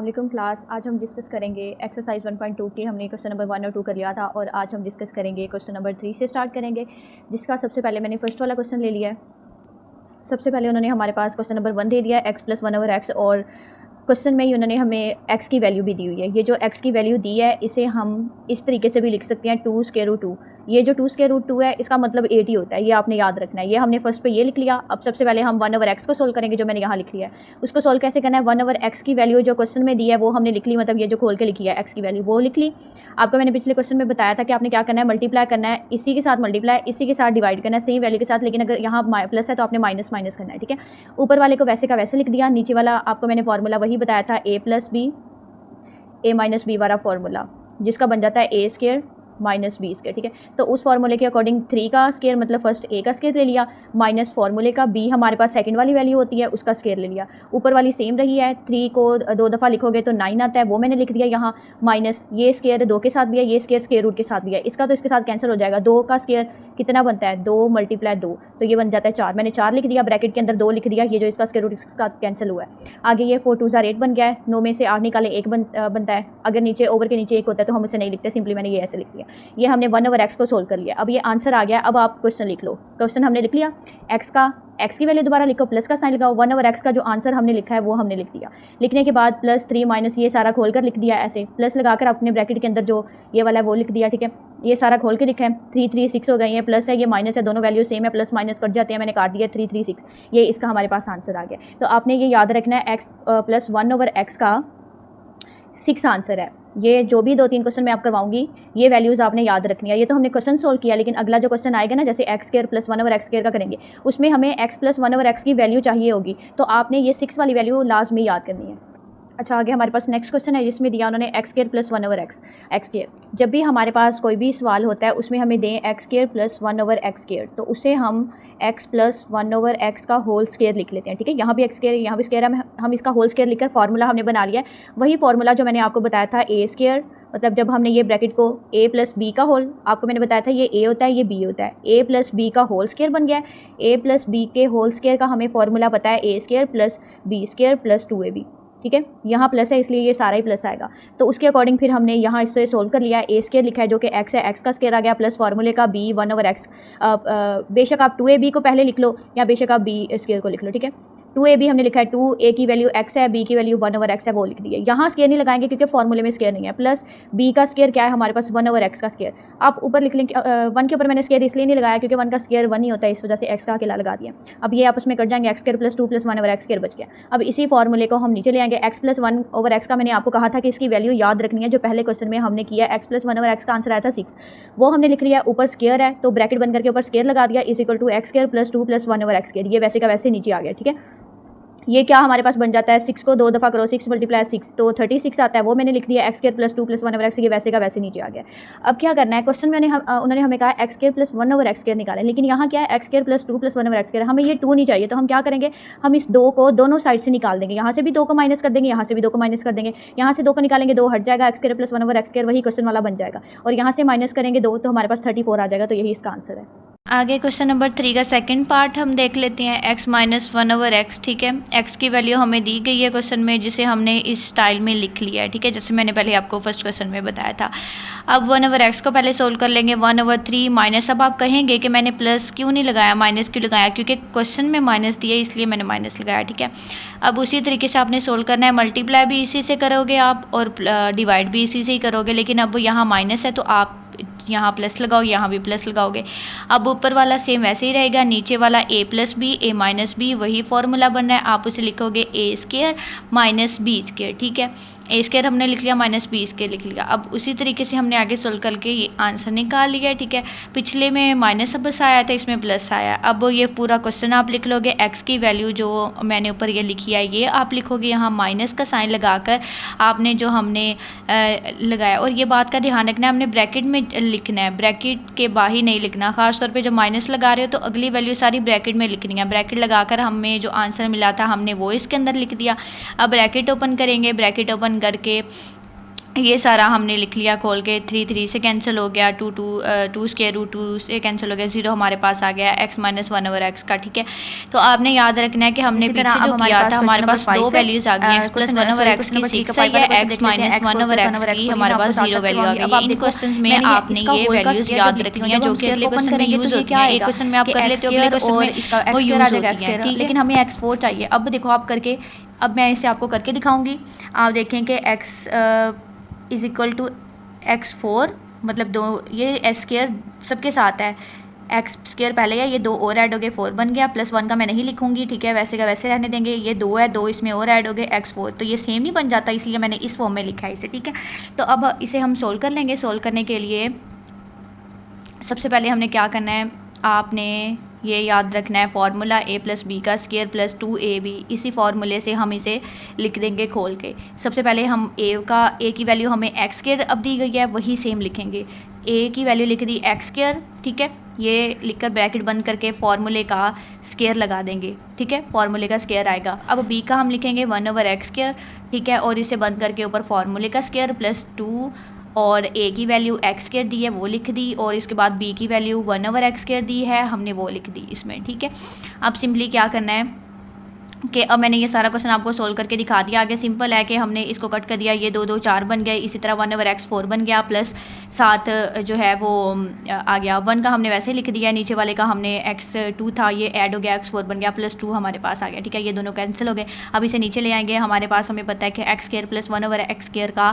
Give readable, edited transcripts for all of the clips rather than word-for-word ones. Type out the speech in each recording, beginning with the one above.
वालेकुम क्लास। आज हम डिस्कस करेंगे एक्सरसाइज 1.2 की। हमने क्वेश्चन नंबर 1 और 2 कर लिया था और आज हम डिस्कस करेंगे क्वेश्चन नंबर 3 से स्टार्ट करेंगे, जिसका सबसे पहले मैंने फर्स्ट वाला क्वेश्चन ले लिया है। सबसे पहले उन्होंने हमारे पास क्वेश्चन नंबर 1 दे दिया है x+1/x, और क्वेश्चन में ही उन्होंने हमें x की वैल्यू भी दी हुई है। ये जो x की वैल्यू दी है इसे हम इस तरीके से भी लिख सकते हैं 2√2। ये जो 2√2 है इसका मतलब 8 ही होता है, ये आपने याद रखना है। ये हमने फर्स्ट पे ये लिख लिया। अब सबसे पहले हम 1/x को सोल्व करेंगे, जो मैंने यहाँ लिख लिया है। उसको सोल्व कैसे करना है, 1/x की वैल्यू जो क्वेश्चन में दी है वो हमने लिख ली, मतलब ये जो खोल के लिखी है x की वैल्यू वो लिख ली। आपको मैंने पिछले क्वेश्चन में बताया था कि आपने क्या करना है, मल्टीप्लाई करना है, इसी के साथ मल्टीप्लाई, इसी के साथ डिवाइड करना है, सेम वैल्यू के साथ। लेकिन अगर यहाँ प्लस है तो आपने माइनस माइनस करना है, ठीक है। ऊपर वाले को वैसे का वैसे लिख दिया, नीचे वाला आपको मैंने फॉर्मूला वही बताया था a+b a-b वाला फॉर्मूला, जिसका बन जाता है a² - b², ठीक है। तो उस फार्मूले के अकॉर्डिंग 3 का स्क्वायर मतलब फर्स्ट a का स्क्वायर ले लिया, माइनस फार्मूले का b हमारे पास सेकंड वाली वैल्यू होती है उसका स्क्वायर ले लिया। ऊपर वाली सेम रही है, 3 को 2 दफ़ा लिखोगे तो 9 आता है, वो मैंने लिख दिया यहाँ। माइनस ये स्क्वायर 2 के साथ भी है, ये स्क्वायर रूट के साथ भी है, इसका तो इसके साथ कैंसिल हो जाएगा। 2 का स्क्वायर कितना बनता है, 2 × 2, तो ये बन जाता है 4। मैंने 4 लिख दिया, ब्रैकेट के अंदर 2 लिख दिया, ये जो इसका स्क्वायर रूट इसके साथ कैंसिल हुआ है। आगे ये 4 × 2 = 8 बन गया है, 9 में से 8 निकाले 1 बनता है। अगर नीचे ओवर के नीचे 1 होता है तो हम उसे नहीं लिखते, सिंपली मैंने ये ऐसे लिख दिया। ये हमने 1/x को सोल्व कर लिया। अब ये आंसर आ गया। अब आप क्वेश्चन लिख लो। क्वेश्चन हमने लिख लिया, x की वैल्यू दोबारा लिखो, प्लस का साइन लगाओ, 1/x का जो आंसर हमने लिखा है वो हमने लिख दिया। लिखने के बाद +3 माइनस ये सारा खोल कर लिख दिया, ऐसे प्लस लगाकर अपने ब्रैकेट के अंदर जो ये वाला है वो लिख दिया, ठीक है। ये सारा खोल के लिखा है, 3 3 6 हो गए, ये प्लस है ये माइनस है, दोनों वैल्यू सेम है, प्लस माइनस कट जाते हैं, मैंने काट दिया 3 3 6। ये इसका हमारे पास आंसर आ गया। तो आपने ये याद रखना है x +1/x का 6 आंसर है। ये जो भी 2-3 क्वेश्चन मैं आप करवाऊंगी ये वैल्यूज़ आपने याद रखनी है। ये तो हमने क्वेश्चन सोल्व किया, लेकिन अगला जो क्वेश्चन आएगा ना, जैसे x² + 1/x² का करेंगे, उसमें हमें x + 1/x की वैल्यू चाहिए होगी, तो आपने ये 6 वाली वैल्यू लाजमी याद करनी है। अच्छा, आगे हमारे पास नेक्स्ट क्वेश्चन है, जिसमें दिया उन्होंने x² + 1/x²। जब भी हमारे पास कोई भी सवाल होता है उसमें हमें दें x² + 1/x², तो उसे हम x + 1/x का होल स्क्वायर लिख लेते हैं, ठीक है। यहाँ भी x², यहाँ भी स्क्वायर है, हम इसका होल स्क्वायर लिखकर फार्मूला हमने बना लिया है। वही फार्मूला जो मैंने आपको बताया था a², मतलब जब हमने ये ब्रैकेट को a + b का होल, आपको मैंने बताया था ये a होता है ये b होता है, a + b का होल स्क्वायर बन गया है। a + b के होल स्क्वायर का हमें फार्मूला पता है a² + b² + 2ab, ठीक है। यहाँ प्लस है इसलिए ये सारा ही प्लस आएगा। तो उसके अकॉर्डिंग फिर हमने यहाँ इससे सोल्व कर लिया है। a² लिखा है जो कि x है, x का स्क्वायर आ गया, प्लस फार्मूले का b 1/x। बेशक आप 2ab को पहले लिख लो या बेशक आप b² को लिख लो, ठीक है। 2ab हमने लिखा है, 2a की वैल्यू x है, b की वैल्यू 1/x है, वो लिख दी है। यहाँ स्क्वायर नहीं लगाएंगे क्योंकि फार्मूले में स्क्वायर नहीं है। प्लस b का स्क्वायर क्या है हमारे पास, 1/x का स्क्वायर। आप ऊपर लिख लेंगे 1 के ऊपर मैंने स्क्वायर इसलिए नहीं लगाया क्योंकि 1 का स्क्वायर 1 ही होता है, इस वजह से x का अकेला लगा दिया। अब ये आपस में कट जाएंगे, x² + 2 + 1/x² बच गया। अब इसी फार्मूले को हम नीचे ले आएंगे। x + 1/x का मैंने आपको कहा था कि इसकी वैल्यू याद रखनी है, जो पहले क्वेश्चन में हमने किया। x + 1/x का आंसर आया था 6, वो हमने लिख लिया। ऊपर स्क्वायर है तो ब्रैकेट बंद करके ऊपर स्क्वायर लगा दिया, = x² + 2 + 1/x²। ये वैसे का वैसे नीचे आ गया, ठीक है। ये क्या हमारे पास बन जाता है, 6 को 2 दफ़ा करो, 6 × 6 तो 36 आता है, वो मैंने लिख दिया। x² + 2 + 1/x, ये वैसे का वैसे नीचे आ गया। अब क्या करना है, क्वेश्चन में उन्होंने हमें कहा x² + 1/x² निकालें, लेकिन यहाँ क्या है x² + 2 + 1/x², हमें ये 2 नहीं चाहिए। तो हम क्या करेंगे, हम इस 2 को दोनों साइड से निकाल देंगे। यहाँ से भी 2 को माइनस कर देंगे, यहाँ से भी 2 को माइनस कर देंगे। यहाँ से 2 को निकालेंगे 2 हट जाएगा, x² + 1/x², वही क्वेश्चन वाला बन जाएगा। और यहाँ से माइनस करेंगे 2 तो हमारे पास 34 आ जाएगा। तो यही इसका आंसर है। आगे क्वेश्चन नंबर 3 का सेकंड पार्ट हम देख लेते हैं, x - 1/x, ठीक है। x की वैल्यू हमें दी गई है क्वेश्चन में, जिसे हमने इस स्टाइल में लिख लिया है, ठीक है, जैसे मैंने पहले आपको फर्स्ट क्वेश्चन में बताया था। अब 1/x को पहले सोल्व कर लेंगे। 1/3 माइनस, अब आप कहेंगे कि मैंने प्लस क्यों नहीं लगाया, माइनस क्यों लगाया, क्योंकि क्वेश्चन में माइनस दिया इसलिए मैंने माइनस लगाया, ठीक है। अब उसी तरीके से आपने सोल्व करना है, मल्टीप्लाई भी इसी से करोगे आप और डिवाइड भी इसी से ही करोगे, लेकिन अब यहाँ माइनस है तो आप यहाँ प्लस लगाओ, यहाँ भी प्लस लगाओगे। अब ऊपर वाला सेम वैसे ही रहेगा, नीचे वाला a + b a - b, वही फॉर्मूला बन रहा है, आप उसे लिखोगे a² - b², ठीक है। a² हमने लिख लिया, -b² लिख लिया। अब उसी तरीके से हमने आगे सोल्व करके ये आंसर निकाल लिया, ठीक है। पिछले में माइनस बस आया था, इसमें प्लस आया। अब ये पूरा क्वेश्चन आप लिख लोगे, x की वैल्यू जो मैंने ऊपर ये लिखी है ये आप लिखोगे, यहाँ माइनस का साइन लगाकर आपने जो हमने लगाया। और ये बात का ध्यान रखना है, हमने ब्रैकेट में लिखना है, ब्रैकेट के बाहर नहीं लिखना। खास तौर पे जब माइनस लगा रहे हो तो अगली वैल्यू सारी ब्रैकेट में लिखनी है। ब्रैकेट लगाकर हमें जो आंसर मिला था हमने वो इसके अंदर लिख दिया। अब ब्रैकेट ओपन करेंगे, ब्रैकेट ओपन करके ये सारा हमने लिख लिया खोल के। 3 से कैंसिल हो गया, 2 स्क्वायर रूट 2 से कैंसिल हो गया, 0 हमारे पास आ गया x माइनस 1/x का। ठीक है, तो आपने याद रखना है कि हमने पीछे जो किया था हमारे पास दो वैल्यूज़ आ गई, x प्लस 1/x की 6 आई है, x माइनस 1/x की हमारे पास 0 वैल्यू आ गई है। इन क्वेश्चन में आपने ये वैल्यूज याद रखनी है जो कि अगले क्वेश्चन में यूज होती है। एक क्वेश्चन में आप कर लेते हो, अगले क्वेश्चन में वो यूज होती है। लेकिन हमें x4 चाहिए। अब देखो आप करके, अब मैं इसे आपको करके दिखाऊंगी। आप देखें कि x is equal to x4, मतलब दो ये s स्क्वायर सबके साथ है, x स्क्वायर पहले है, ये 2 और ऐड हो गए 4 बन गया, प्लस 1 का मैं नहीं लिखूंगी। ठीक है, वैसे का वैसे रहने देंगे। ये 2 है, 2 इसमें और ऐड हो गए x4, तो ये सेम ही बन जाता, इसलिए मैंने इस फॉर्म में लिखा है इसे। ठीक है, तो अब इसे हम सोल्व कर लेंगे। सोल्व करने के लिए सबसे पहले हमने क्या करना है, आपने ये याद रखना है फार्मूला a प्लस बी का स्क्वायर प्लस 2ab। इसी फार्मूले से हम इसे लिख देंगे खोल के। सबसे पहले हम a की वैल्यू हमें x स्क्वायर अब दी गई है, वही सेम लिखेंगे। a की वैल्यू लिख दी x स्क्वायर। ठीक है, ये लिखकर ब्रैकेट बंद करके फार्मूले का स्क्वायर लगा देंगे। ठीक है, फार्मूले का स्क्वायर आएगा। अब b का हम लिखेंगे 1/x स्क्वायर। ठीक है, और इसे बंद करके ऊपर फार्मूले का स्क्वायर प्लस 2, और a की वैल्यू x स्क्वायर दी है वो लिख दी, और इसके बाद b की वैल्यू 1/x स्क्वायर दी है, हमने वो लिख दी इसमें। ठीक है, अब सिंपली क्या करना है कि अब मैंने ये सारा क्वेश्चन आपको सोल्व करके दिखा दिया। आगे सिंपल है कि हमने इसको कट कर दिया, ये 2 2 4 बन गए, इसी तरह 1/x 4 बन गया, प्लस 7 जो है वो आ गया। 1 का हमने वैसे लिख दिया, नीचे वाले का हमने x2 था, ये ऐड हो गया, x4 बन गया, प्लस 2 हमारे पास आ गया। ठीक है, ये दोनों कैंसिल हो गए। अब इसे नीचे ले आएंगे। हमारे पास हमें पता है कि x square plus 1/x square का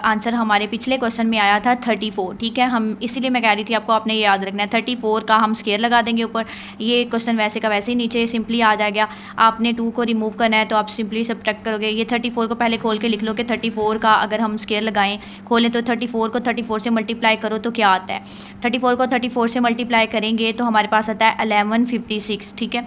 आंसर हमारे पिछले क्वेश्चन में आया था 34। ठीक है, हम इसीलिए मैं कह रही थी आपको, आपने ये याद रखना है। 34 का हम स्क्वायर लगा देंगे ऊपर, ये क्वेश्चन वैसे का वैसे ही नीचे सिंपली आ जाएगा। आपने 2 को रिमूव करना है तो आप सिंपली सब्ट्रैक्ट करोगे। ये 34 को पहले खोल के लिख लो कि 34 का अगर हम स्क्वायर लगाएं, खोलें तो 34 को 34 से मल्टीप्लाई करो तो क्या आता है। 34 को 34 से मल्टीप्लाई करेंगे तो हमारे पास आता है 1156। ठीक है,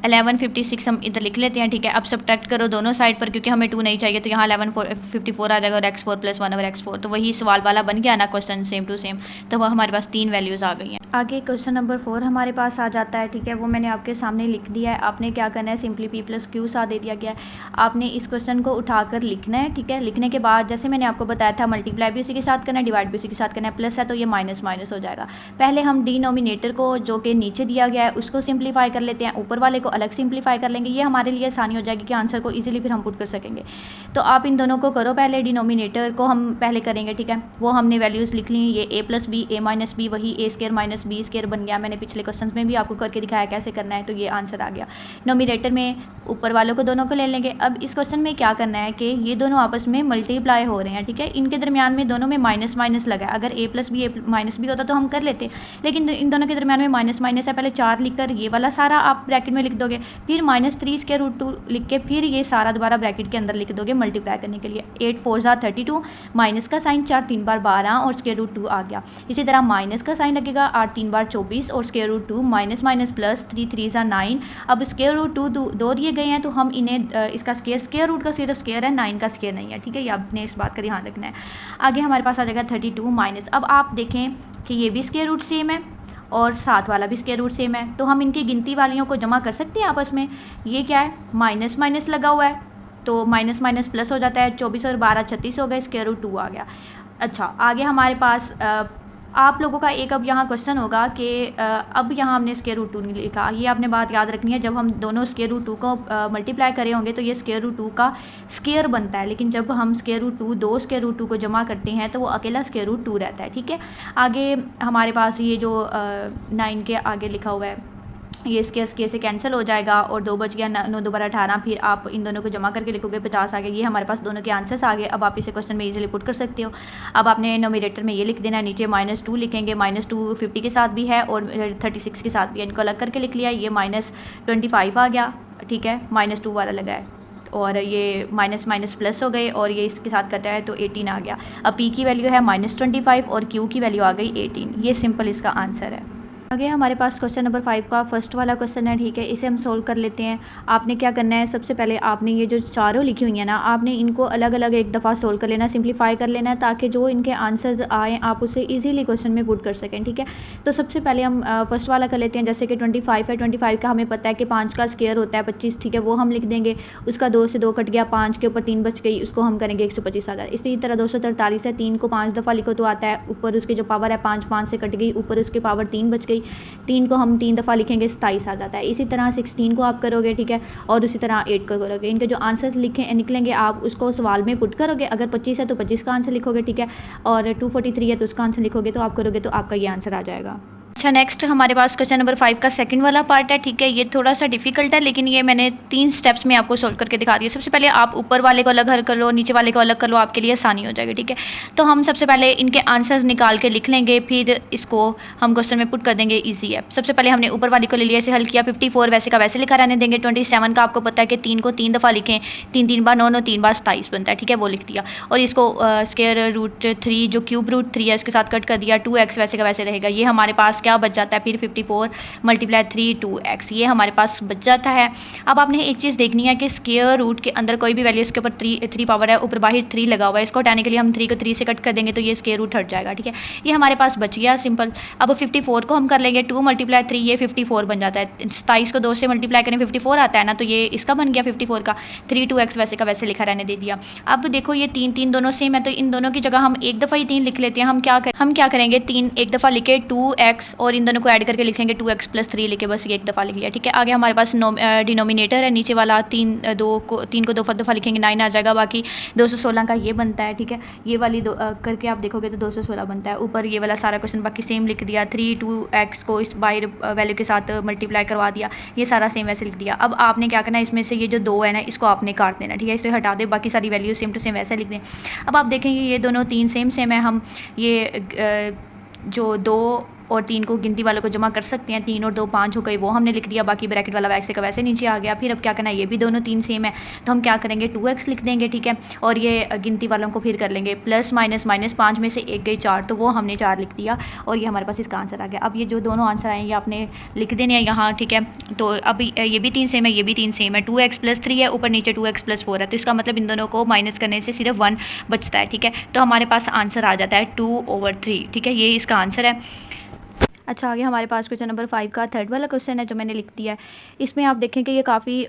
1156 हम इधर लिख लेते हैं। ठीक है, अब सब्ट्रैक्ट करो दोनों साइड पर, क्योंकि हमें 2 नहीं चाहिए, तो यहाँ 1154 आ जाएगा और x4 प्लस 1/x4, तो वही सवाल वाला बन गया ना क्वेश्चन, सेम टू सेम। तो वह हमारे पास 3 वैल्यूज़ आ गई हैं। आगे क्वेश्चन नंबर 4 हमारे पास आ जाता है। ठीक है, वो मैंने आपके सामने लिख दिया है। आपने क्या करना है, सिंपली p प्लस क्यू सा दे दिया गया है, आपने इस क्वेश्चन को उठाकर लिखना है। ठीक है, लिखने के बाद जैसे मैंने आपको बताया था, मल्टीप्लाई भी उसी के साथ करना है, डिवाइड भी उसी के साथ करना है, प्लस है तो ये माइनस माइनस हो जाएगा। पहले हम डिनोमिनेटर को जो कि नीचे दिया गया है उसको सिंप्लीफाई कर लेते हैं, ऊपर वाले को अलग सिंप्लीफाई कर लेंगे। ये हमारे लिए आसानी हो जाएगी कि आंसर को इजीली फिर हम पुट कर सकेंगे। तो आप इन दोनों को करो, पहले डिनोमिनेटर को हम पहले करेंगे। ठीक है, वो हमने वैल्यूज़ लिख ली, ये a plus B a minus B, वही a square minus B square बन गया। मैंने पिछले क्वेश्चन में भी आपको करके दिखाया कैसे करना है, तो ये आंसर आ गया। नोमिनेटर में ऊपर वालों को दोनों को ले लेंगे। अब इस क्वेश्चन में क्या करना है कि ये दोनों आपस में मल्टीप्लाई हो रहे हैं। ठीक है, इनके दरमियान में दोनों में माइनस माइनस लगा है। अगर a plus B a minus B होता तो हम कर लेते, लेकिन इन दोनों के दरमियान में माइनस माइनस है। पहले 4 लिखकर ये वाला सारा आप ब्रैकेट में लिख दोगे, फिर -3 स्क्वायर रूट 2 लिख के फिर ये सारा दोबारा ब्रैकेट के अंदर लिख दोगे मल्टीप्लाई करने के लिए। 8 4 32, माइनस का साइन 4 3 बार 12 और स्क्वायर रूट 2 आ गया। इसी तरह माइनस का साइन लगेगा 8 3 बार 24 और square root 2, minus minus plus 3 3 9। अब स्क्वायर रूट 2 दिए गए हैं तो हम इन्हें इसका स्क्वायर रूट का सिर्फ स्क्वायर है, 9 का स्क्वायर नहीं है। ठीक है, ये आपने इस बात का ध्यान रखना है। आगे हमारे पास आ जाएगा 32 माइनस, अब आप देखें कि ये भी स्क्वायर रूट सेम है और साथ वाला भी स्क्वायर रूट सेम है, तो हम इनकी गिनती वालियों को जमा कर सकते हैं आपस में। ये क्या है, माइनस माइनस लगा हुआ है तो माइनस माइनस प्लस हो जाता है, 24 और 12 36 हो गए, स्क्वायर रूट 2 आ गया। अच्छा, आगे हमारे पास आप लोगों का एक अब यहाँ क्वेश्चन होगा कि अब यहाँ हमने स्क्वायर रूट 2 नहीं लिखा। ये आपने बात याद रखनी है, जब हम दोनों स्क्वायर रूट 2 को मल्टीप्लाई करे होंगे तो ये स्क्वायर रूट 2 का स्क्वायर बनता है, लेकिन जब हम स्क्वायर रूट 2 दो स्क्वायर रूट 2 को जमा करते हैं तो वो अकेला स्क्वायर रूट 2 रहता है। ठीक है, आगे हमारे पास ये जो 9 के आगे लिखा हुआ है, ये स्क्वायर से कैंसिल हो जाएगा और 2 बच गया, 9 2 12 18, फिर आप इन दोनों को जमा करके लिखोगे 50 आ गया। ये हमारे पास दोनों के आंसर्स आ गए। अब आप इसे क्वेश्चन में इजीली पुट कर सकते हो। अब आपने नोमिनेटर में ये लिख देना है, नीचे -2 लिखेंगे, -2 50 के साथ भी है और 36 के साथ भी है, इनको अलग करके लिख लिया। ये -25 आ गया। ठीक है, -2 वाला लगा है और ये माइनस माइनस प्लस हो गए और ये इसके साथ करता है तो 18 आ गया। अब p की वैल्यू है -25 और q की वैल्यू आ गई 18। ये सिंपल इसका आंसर है। आगे हमारे पास क्वेश्चन नंबर 5 का फर्स्ट वाला क्वेश्चन है, ठीक है। इसे हम सोल्व कर लेते हैं। आपने क्या करना है, सबसे पहले आपने ये जो चारों लिखी हुई हैं ना, आपने इनको अलग अलग एक दफ़ा सोल्व कर लेना, सिंप्लीफाई कर लेना है, ताकि जो इनके आंसर्स आएँ आप उसे इजीली क्वेश्चन में पुट कर सकें, ठीक है। तो सबसे पहले हम फर्स्ट वाला कर लेते हैं। जैसे कि 25 है, 25 का हमें पता है कि 5 का स्क्वायर होता है 25, ठीक है, वो हम लिख देंगे। उसका 2 से 2 कट गया, 5 के ऊपर 3 बच गई, उसको हम करेंगे 125 आ जाए। इसी तरह 243 है, 3 को 5 दफ़ा लिखो तो आता है, ऊपर उसकी जो पावर है 5, 5 से कट गई, ऊपर उसकी पावर 3 बच गई, 3 को हम 3 दफ़ा लिखेंगे 27 आ जाता है। इसी तरह 16 को आप करोगे, ठीक है, और उसी तरह 8 को करोगे। इनके जो आंसर्स निकलेंगे आप उसको सवाल में पुट करोगे। अगर 25 है तो 25 का आंसर लिखोगे, ठीक है, और 243 है तो उसका आंसर लिखोगे, तो आप करोगे तो आपका ये आंसर आ जाएगा। अच्छा, नेक्स्ट हमारे पास क्वेश्चन नंबर 5 का सेकंड वाला पार्ट है, ठीक है। ये थोड़ा सा डिफिकल्ट है, लेकिन ये मैंने 3 स्टेप्स में आपको सोल्व करके दिखा दिया। सबसे पहले आप ऊपर वाले को अलग हल कर लो, नीचे वाले को अलग कर लो, आपके लिए आसानी हो जाएगी, ठीक है। तो हम सबसे पहले इनके आंसर्स निकाल के लिख लेंगे, फिर इसको हम क्वेश्चन में पुट कर देंगे, ईजी है। सबसे पहले हमने ऊपर वाले को ले लिया, इसे हल किया, 54 वैसे का वैसे लिखा रहने देंगे। 27 का आपको पता है कि 3 को 3 दफ़ा लिखें, 3 बार 9, 3 बार 27 बनता है, ठीक है, वो लिख दिया। और इसको स्क्वायर रूट 3 जो क्यूब रूट 3 है उसके साथ कट कर दिया, 2x वैसे का वैसे रहेगा। ये हमारे पास क्या बच जाता है, फिर 54 मल्टीप्लाई 3 2x, ये हमारे पास बच जाता है। अब आपने एक चीज़ देखनी है कि स्क्वायर रूट के अंदर कोई भी वैल्यू, इसके ऊपर 3 पावर है, ऊपर बाहर 3 लगा हुआ है, इसको हटाने के लिए हम 3 को 3 से कट कर देंगे तो ये स्क्वायर रूट हट जाएगा, ठीक है। ये हमारे पास बच गया सिंपल। अब 54 को हम कर लेंगे 2 मल्टीप्लाई 3, ये 54 बन जाता है। 27 को 2 से मल्टीप्लाई करें 54 आता है ना, तो ये इसका बन गया 54 का। 3 2x वैसे का वैसे लिखा रहने दे दिया। अब देखो ये 3 दोनों सेम है, तो इन दोनों की जगह हम एक दफ़ा ही 3 लिख लेते हैं। हम क्या करेंगे, 3 एक दफ़ा लिखे 2x और इन दोनों को ऐड करके लिखेंगे 2x + 3 लिखे, बस ये एक दफ़ा लिख लिया, ठीक है। आगे हमारे पास डिनोमिनेटर है, नीचे वाला 3 को 2 दफ़ा लिखेंगे 9 आ जाएगा। बाकी 216 का ये बनता है, ठीक है। ये वाली करके आप देखोगे तो 216 बनता है। ऊपर ये वाला सारा क्वेश्चन बाकी सेम लिख दिया, 3 2x को इस बाहर वैल्यू के साथ मल्टीप्लाई करवा दिया, ये सारा सेम वैसे लिख दिया। अब आपने क्या करना है, इसमें से ये जो 2 है ना इसको आपने काट देना, ठीक है, इसे हटा दे, बाकी सारी वैल्यू सेम टू सेम वैसे लिख दें। अब आप देखेंगे ये दोनों 3 सेम है, हम ये जो 2 और 3 को गिनती वालों को जमा कर सकते हैं, 3 और 2 5 हो गई, वो हमने लिख दिया। बाकी ब्रैकेट वाला वैसे का वैसे नीचे आ गया। फिर अब क्या करना है, ये भी दोनों 3 सेम है, तो हम क्या करेंगे 2x लिख देंगे, ठीक है, और ये गिनती वालों को फिर कर लेंगे प्लस माइनस, -5 में से एक गई 4, तो वो हमने 4 लिख दिया और ये हमारे पास इसका आंसर आ गया। अब ये जो दोनों आंसर आए ये आपने लिख देने हैं यहाँ, ठीक है। तो अब ये भी 3 सेम है, ये भी 3 सेम है, 2x + 3 है, ऊपर नीचे 2x + 4 है, तो इसका मतलब इन दोनों को माइनस करने से सिर्फ 1 बचता है, ठीक है। तो हमारे पास आंसर आ जाता है 2/3, ठीक है, ये इसका आंसर है। अच्छा, आगे हमारे पास क्वेश्चन नंबर 5 का थर्ड वाला क्वेश्चन है जो मैंने लिख दिया है। इसमें आप देखें कि ये काफ़ी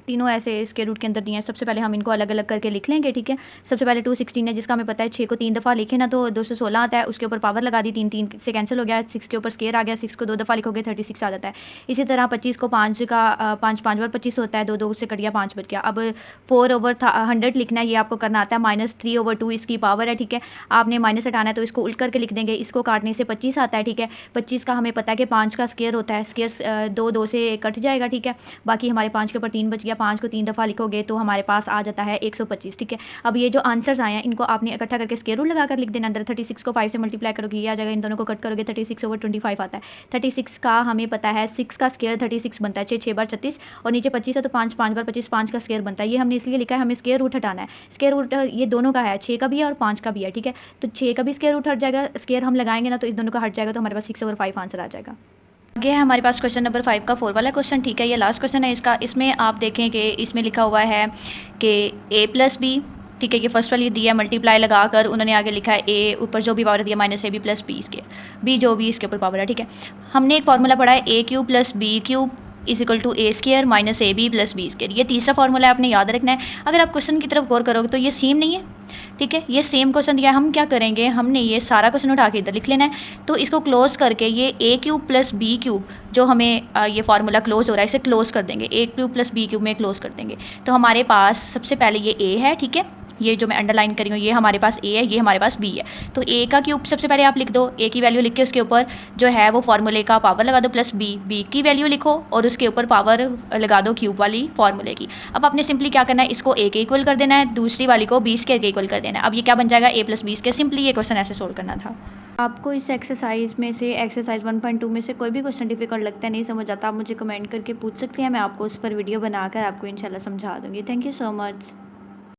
तीनों ऐसे इसके रूट के अंदर दिए हैं। सबसे पहले हम इनको अलग अलग करके लिख लेंगे, ठीक है। सबसे पहले 216 है, जिसका हमें पता है 6 को 3 दफ़ा लिखे ना तो 216 आता है, उसके ऊपर पावर लगा दी, 3 से कैंसिल हो गया, 6 के ऊपर स्क्वायर आ गया, 6 को 2 दफ़ा लिखोगे 36 आ जाता है। इसी तरह 25 को 5 बार 25 होता है, 2 से कट गया, 5 बच गया। अब 4/100 लिखना है, ये आपको करना आता है। -3/2 इसकी पावर है, ठीक है। आपने माइनस हटाना है तो इसको उल्ट करके लिख देंगे, इसको काटने से 25 आता है, ठीक है। 25 का हमें पता है कि 5 का स्क्वायर होता है, स्क्वायर 2 से कट जाएगा, ठीक है। बाकी हमारे 5 के ऊपर 3 बच गया, 5 को 3 दफ़ा लिखोगे तो हमारे पास आ जाता है 125, ठीक है। अब ये जो आंसर्स आए हैं इनको आपने इकट्ठा करके स्क्वायर रूट लगा कर लिख देना। अंदर 36 को 5 से मल्टीप्लाई करोगे ये आ जाएगा, इन दोनों को कट करोगे 36/25 आता है। 36 का हमें पता है 6 का स्क्वायर 36 बनता है, 6 बार 36 और नीचे 25 है तो 5 बार 25, 5 का स्क्वायर बनता है। ये हमने इसलिए लिखा है, हमें स्क्वायर रूट हटाना है। स्क्वायर रूट ये दोनों का है, 6 का भी है और 5 का भी है, ठीक है। तो 6 का भी स्क्वायर रूट हट जाएगा, स्क्वायर हम लगाएंगे ना तो इस दोनों का हट जाएगा, तो हमारे पास 6/5 आंसर आ जाएगा। आगे है हमारे पास क्वेश्चन नंबर 5 का 4 वाला क्वेश्चन, ठीक है। ये लास्ट क्वेश्चन है इसका। इसमें आप देखें कि इसमें लिखा हुआ है कि a + b, ठीक है, ये फर्स्ट वाली दी है, मल्टीप्लाई लगाकर उन्होंने आगे लिखा है a, ऊपर जो भी पावर दिया -ab + b जो भी इसके ऊपर पावर है, ठीक है। हमने एक फार्मूला पढ़ा है a³ + b³ = a² - ab + b²। ये तीसरा फार्मूला है, आपने याद रखना है। अगर आप क्वेश्चन की तरफ गौर करोगे तो ये सेम नहीं है, ठीक है। ये सेम क्वेश्चन दिया है, हम क्या करेंगे, हमने ये सारा क्वेश्चन उठा के इधर लिख लेना है। तो इसको क्लोज करके ये a³ + b³ जो हमें ये फार्मूला क्लोज हो रहा है इसे क्लोज कर देंगे, a³ + b³ में क्लोज कर देंगे। तो हमारे पास सबसे पहले ये a है, ठीक है, ये जो मैं अंडरलाइन करी हूँ ये हमारे पास a है, ये हमारे पास b है। तो a का क्यूब सबसे पहले आप लिख दो, a की वैल्यू लिख के उसके ऊपर जो है वो फार्मूले का पावर लगा दो प्लस b की वैल्यू लिखो और उसके ऊपर पावर लगा दो क्यूब वाली फार्मूले की। अब आपने सिंपली क्या करना है, इसको a के इक्वल कर देना है, दूसरी वाली को b² के इक्वल कर देना है। अब ये क्या बन जाएगा, a + b²। सिंपली ये क्वेश्चन ऐसे सोल्व करना था। आपको इस एक्सरसाइज में से एक्सरसाइज 1.2 में से कोई भी क्वेश्चन डिफिकल्ट लगता है, नहीं समझ आता, आप मुझे कमेंट करके पूछ सकते हैं। मैं आपको उस पर वीडियो बनाकर आपको इंशाल्लाह समझा दूँगी। Thank you so much.